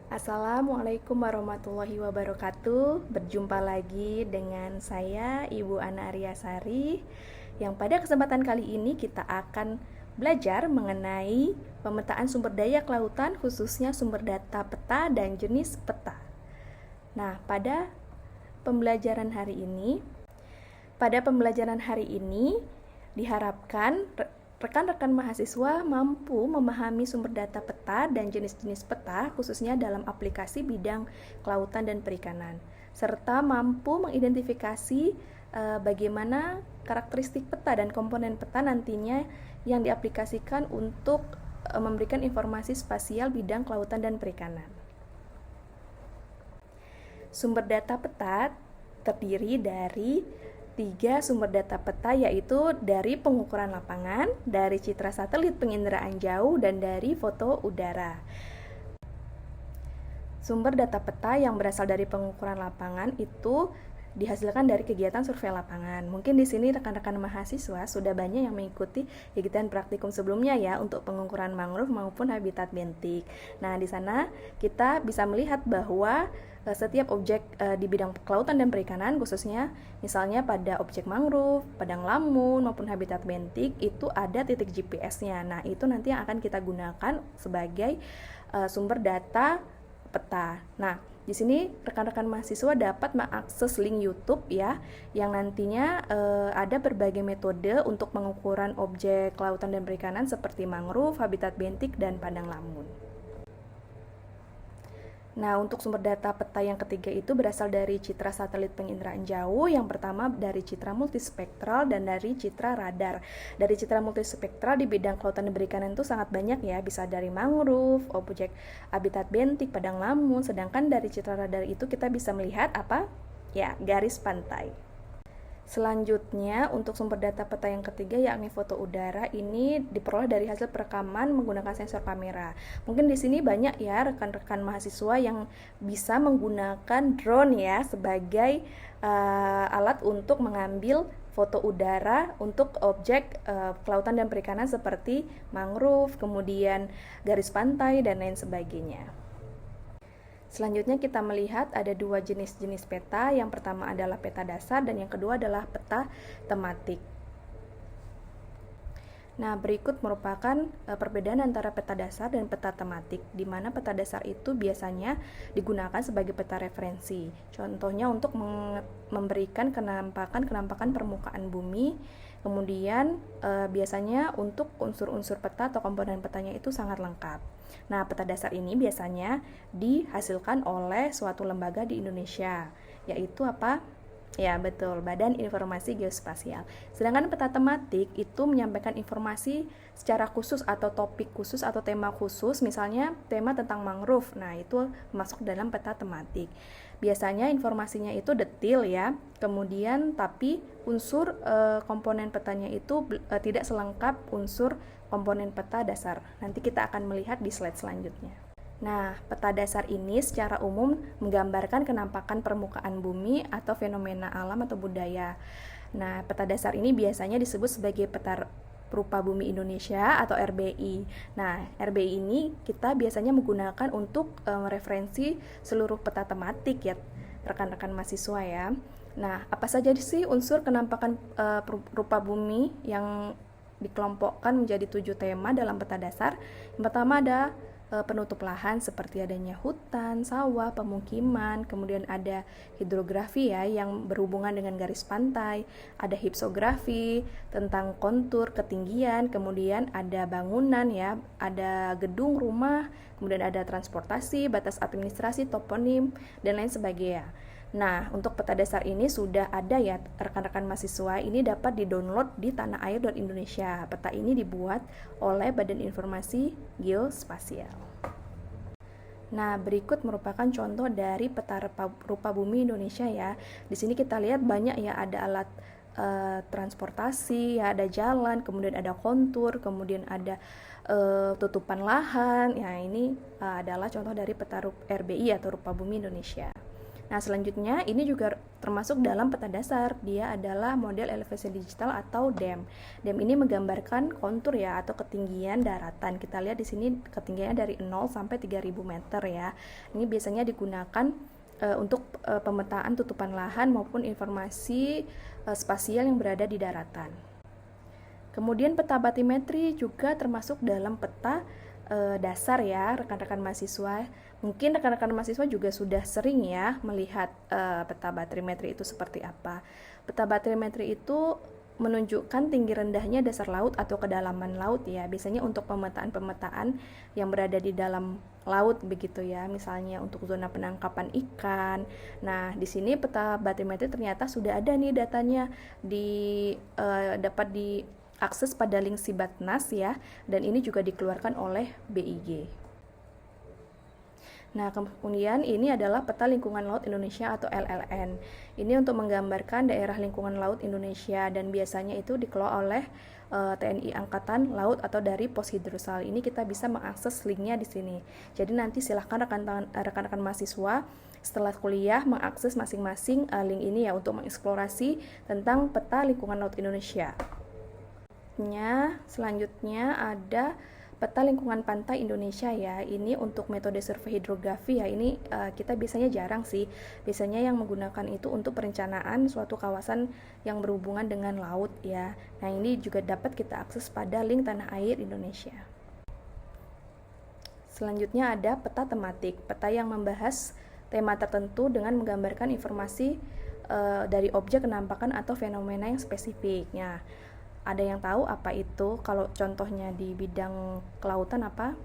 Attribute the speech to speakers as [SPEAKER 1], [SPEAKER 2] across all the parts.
[SPEAKER 1] Assalamualaikum warahmatullahi wabarakatuh. Berjumpa lagi dengan saya Ibu Ana Aryasari, yang pada kesempatan kali ini kita akan belajar mengenai pemetaan sumber daya kelautan, khususnya sumber data peta dan jenis peta. Nah, pada pembelajaran hari ini diharapkan rekan-rekan mahasiswa mampu memahami sumber data peta dan jenis-jenis peta, khususnya dalam aplikasi bidang kelautan dan perikanan, serta mampu mengidentifikasi bagaimana karakteristik peta dan komponen peta nantinya yang diaplikasikan untuk memberikan informasi spasial bidang kelautan dan perikanan. Sumber data peta terdiri dari 3 sumber data peta, yaitu dari pengukuran lapangan, dari citra satelit penginderaan jauh, dan dari foto udara. Sumber data peta yang berasal dari pengukuran lapangan itu dihasilkan dari kegiatan survei lapangan. Mungkin di sini rekan-rekan mahasiswa sudah banyak yang mengikuti kegiatan praktikum sebelumnya ya untuk pengukuran mangrove maupun habitat bentik. Nah, di sana kita bisa melihat bahwa setiap objek di bidang kelautan dan perikanan, khususnya misalnya pada objek mangrove, padang lamun maupun habitat bentik, itu ada titik GPS-nya. Nah, itu nanti yang akan kita gunakan sebagai sumber data peta. Nah, di sini rekan-rekan mahasiswa dapat mengakses link YouTube ya, yang nantinya ada berbagai metode untuk pengukuran objek kelautan dan perikanan seperti mangrove, habitat bentik, dan padang lamun. Nah, untuk sumber data peta yang ketiga itu berasal dari citra satelit penginderaan jauh. Yang pertama dari citra multispektral dan dari citra radar. Dari citra multispektral di bidang kelautan dan perikanan itu sangat banyak ya, bisa dari mangrove, objek habitat bentik, padang lamun. Sedangkan dari citra radar itu kita bisa melihat apa? Ya, garis pantai. Selanjutnya, untuk sumber data peta yang ketiga yakni foto udara, ini diperoleh dari hasil perekaman menggunakan sensor kamera. Mungkin di sini banyak ya rekan-rekan mahasiswa yang bisa menggunakan drone ya sebagai alat untuk mengambil foto udara untuk objek kelautan dan perikanan seperti mangrove, kemudian garis pantai, dan lain sebagainya. Selanjutnya kita melihat ada 2 jenis-jenis peta. Yang pertama adalah peta dasar dan yang kedua adalah peta tematik. Nah, berikut merupakan perbedaan antara peta dasar dan peta tematik, di mana peta dasar itu biasanya digunakan sebagai peta referensi. Contohnya untuk memberikan kenampakan permukaan bumi. Kemudian biasanya untuk unsur-unsur peta atau komponen petanya itu sangat lengkap. Nah, peta dasar ini biasanya dihasilkan oleh suatu lembaga di Indonesia, yaitu apa? Ya, betul, Badan Informasi Geospasial. Sedangkan peta tematik itu menyampaikan informasi secara khusus atau topik khusus atau tema khusus, misalnya tema tentang mangrove. Nah, itu masuk dalam peta tematik. Biasanya informasinya itu detail ya, kemudian tapi unsur komponen petanya itu tidak selengkap unsur komponen peta dasar. Nanti kita akan melihat di slide selanjutnya. Nah, peta dasar ini secara umum menggambarkan kenampakan permukaan bumi atau fenomena alam atau budaya. Nah, peta dasar ini biasanya disebut sebagai peta rupa bumi Indonesia atau RBI. Nah, RBI ini kita biasanya menggunakan untuk mereferensi seluruh peta tematik ya, rekan-rekan mahasiswa ya. Nah, apa saja sih unsur kenampakan rupa bumi yang dikelompokkan menjadi 7 tema dalam peta dasar? Yang pertama ada penutup lahan seperti adanya hutan, sawah, pemukiman, kemudian ada hidrografi ya yang berhubungan dengan garis pantai, ada hipsografi tentang kontur, ketinggian, kemudian ada bangunan ya, ada gedung, rumah, kemudian ada transportasi, batas administrasi, toponim, dan lain sebagainya. Nah, untuk peta dasar ini sudah ada ya rekan-rekan mahasiswa, ini dapat di-download di tanaair.indonesia. Peta ini dibuat oleh Badan Informasi Geospasial. Nah, berikut merupakan contoh dari peta rupa bumi Indonesia ya. Di sini kita lihat banyak ya, ada alat transportasi, ya ada jalan, kemudian ada kontur, kemudian ada tutupan lahan. Ya, ini adalah contoh dari peta RBI atau rupa bumi Indonesia. Nah, selanjutnya ini juga termasuk dalam peta dasar. Dia adalah model elevasi digital atau DEM. DEM ini menggambarkan kontur ya atau ketinggian daratan. Kita lihat di sini ketinggiannya dari 0 sampai 3000 meter ya. Ini biasanya digunakan untuk pemetaan tutupan lahan maupun informasi spasial yang berada di daratan. Kemudian peta batimetri juga termasuk dalam peta dasar ya, rekan-rekan mahasiswa. Mungkin rekan-rekan mahasiswa juga sudah sering ya melihat peta batimetri itu seperti apa. Peta batimetri itu menunjukkan tinggi rendahnya dasar laut atau kedalaman laut ya. Biasanya untuk pemetaan-pemetaan yang berada di dalam laut begitu ya. Misalnya untuk zona penangkapan ikan. Nah, di sini peta batimetri ternyata sudah ada nih datanya dapat diakses pada link Sibatnas ya, dan ini juga dikeluarkan oleh BIG. Nah, kemudian ini adalah peta lingkungan laut Indonesia atau LLN. Ini untuk menggambarkan daerah lingkungan laut Indonesia dan biasanya itu dikelola oleh TNI Angkatan Laut atau dari Pos Hidrosal. Ini kita bisa mengakses linknya di sini. Jadi nanti silahkan rekan-rekan mahasiswa setelah kuliah mengakses masing-masing link ini ya untuk mengeksplorasi tentang peta lingkungan laut Indonesia. Selanjutnya ada peta lingkungan pantai Indonesia ya. Ini untuk metode survei hidrografi ya. Ini kita biasanya jarang sih. Biasanya yang menggunakan itu untuk perencanaan suatu kawasan yang berhubungan dengan laut ya. Nah, ini juga dapat kita akses pada link Tanah Air Indonesia. Selanjutnya ada peta tematik. Peta yang membahas tema tertentu dengan menggambarkan informasi dari objek, kenampakan atau fenomena yang spesifik. Nah, ada yang tahu apa itu? Kalau contohnya di bidang kelautan apa?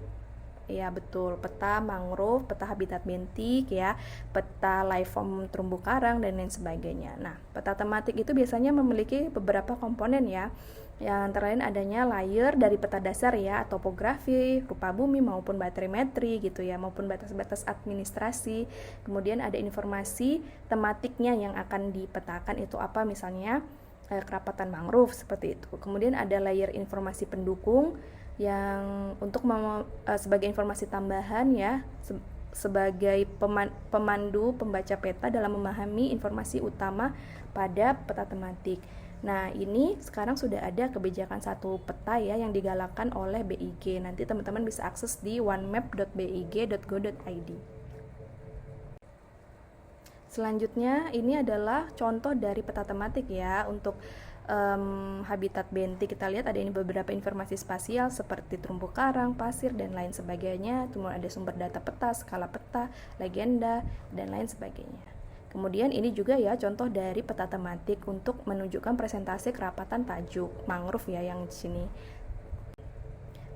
[SPEAKER 1] Ya betul, peta mangrove, peta habitat bentik ya, peta life form terumbu karang dan lain sebagainya. Nah, peta tematik itu biasanya memiliki beberapa komponen ya. Yang antara lain adanya layer dari peta dasar ya, topografi, rupa bumi maupun batimetri gitu ya, maupun batas-batas administrasi. Kemudian ada informasi tematiknya yang akan dipetakan itu apa, misalnya kerapatan mangrove seperti itu. Kemudian ada layer informasi pendukung yang untuk sebagai informasi tambahan ya, sebagai pemandu pembaca peta dalam memahami informasi utama pada peta tematik. Nah, ini sekarang sudah ada kebijakan satu peta ya yang digalakkan oleh BIG. Nanti teman-teman bisa akses di onemap.big.go.id. Selanjutnya ini adalah contoh dari peta tematik ya. Untuk habitat bentik kita lihat ada ini beberapa informasi spasial seperti terumbu karang, pasir dan lain sebagainya. Kemudian ada sumber data peta, skala peta, legenda dan lain sebagainya. Kemudian ini juga ya contoh dari peta tematik untuk menunjukkan presentasi kerapatan tajuk mangrove ya yang di sini.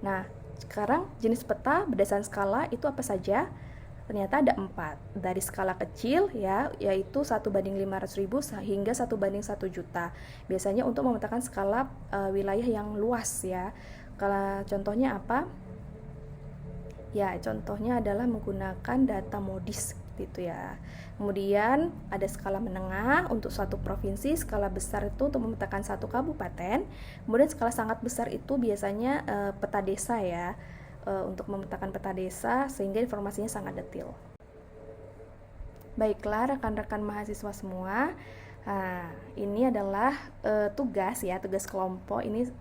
[SPEAKER 1] Nah, sekarang jenis peta berdasarkan skala itu apa saja? Ternyata ada 4, dari skala kecil ya, yaitu 1:500.000 hingga 1:1 juta. Biasanya untuk memetakan skala wilayah yang luas ya. Kalau contohnya apa? Ya, contohnya adalah menggunakan data MODIS gitu ya. Kemudian ada skala menengah untuk suatu provinsi, skala besar itu untuk memetakan satu kabupaten. Kemudian skala sangat besar itu biasanya peta desa ya. Untuk memetakan peta desa sehingga informasinya sangat detail. Baiklah rekan-rekan mahasiswa semua, ini adalah tugas kelompok. Ini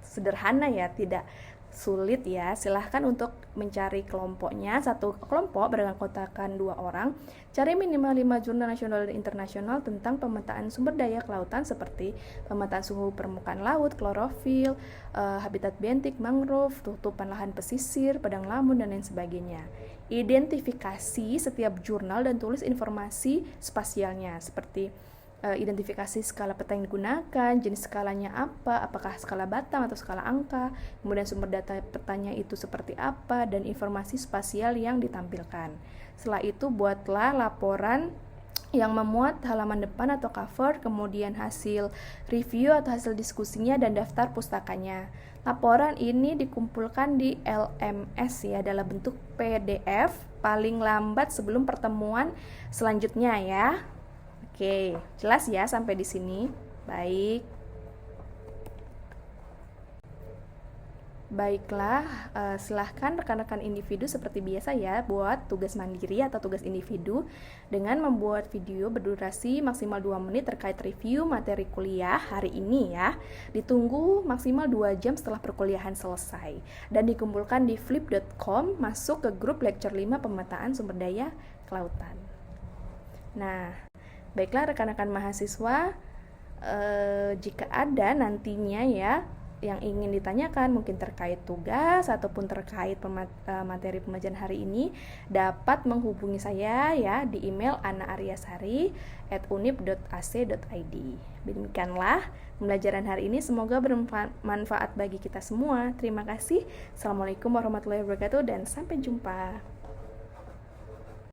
[SPEAKER 1] sederhana ya, tidak sulit ya. Silahkan untuk mencari kelompoknya. Satu kelompok beranggotakan 2 orang. Cari minimal 5 jurnal nasional dan internasional tentang pemetaan sumber daya kelautan seperti pemetaan suhu permukaan laut, klorofil, habitat bentik, mangrove, tutupan lahan pesisir, padang lamun dan lain sebagainya. Identifikasi setiap jurnal dan tulis informasi spasialnya seperti identifikasi skala peta yang digunakan, jenis skalanya apa, apakah skala batang atau skala angka, kemudian sumber data petanya itu seperti apa, dan informasi spasial yang ditampilkan. Setelah itu buatlah laporan yang memuat halaman depan atau cover, kemudian hasil review atau hasil diskusinya dan daftar pustakanya. Laporan ini dikumpulkan di LMS ya dalam bentuk PDF paling lambat sebelum pertemuan selanjutnya ya. Oke, jelas ya sampai di sini? Baik. Baiklah, silahkan rekan-rekan individu seperti biasa ya buat tugas mandiri atau tugas individu dengan membuat video berdurasi maksimal 2 menit terkait review materi kuliah hari ini ya. Ditunggu maksimal 2 jam setelah perkuliahan selesai dan dikumpulkan di flip.com, masuk ke grup lecture 5 pemetaan sumber daya kelautan. Nah, baiklah rekan-rekan mahasiswa, jika ada nantinya ya yang ingin ditanyakan mungkin terkait tugas ataupun terkait materi pembelajaran hari ini, dapat menghubungi saya ya di email anaariasari@unip.ac.id. Demikianlah pembelajaran hari ini, semoga bermanfaat bagi kita semua. Terima kasih. Assalamualaikum warahmatullahi wabarakatuh dan sampai jumpa.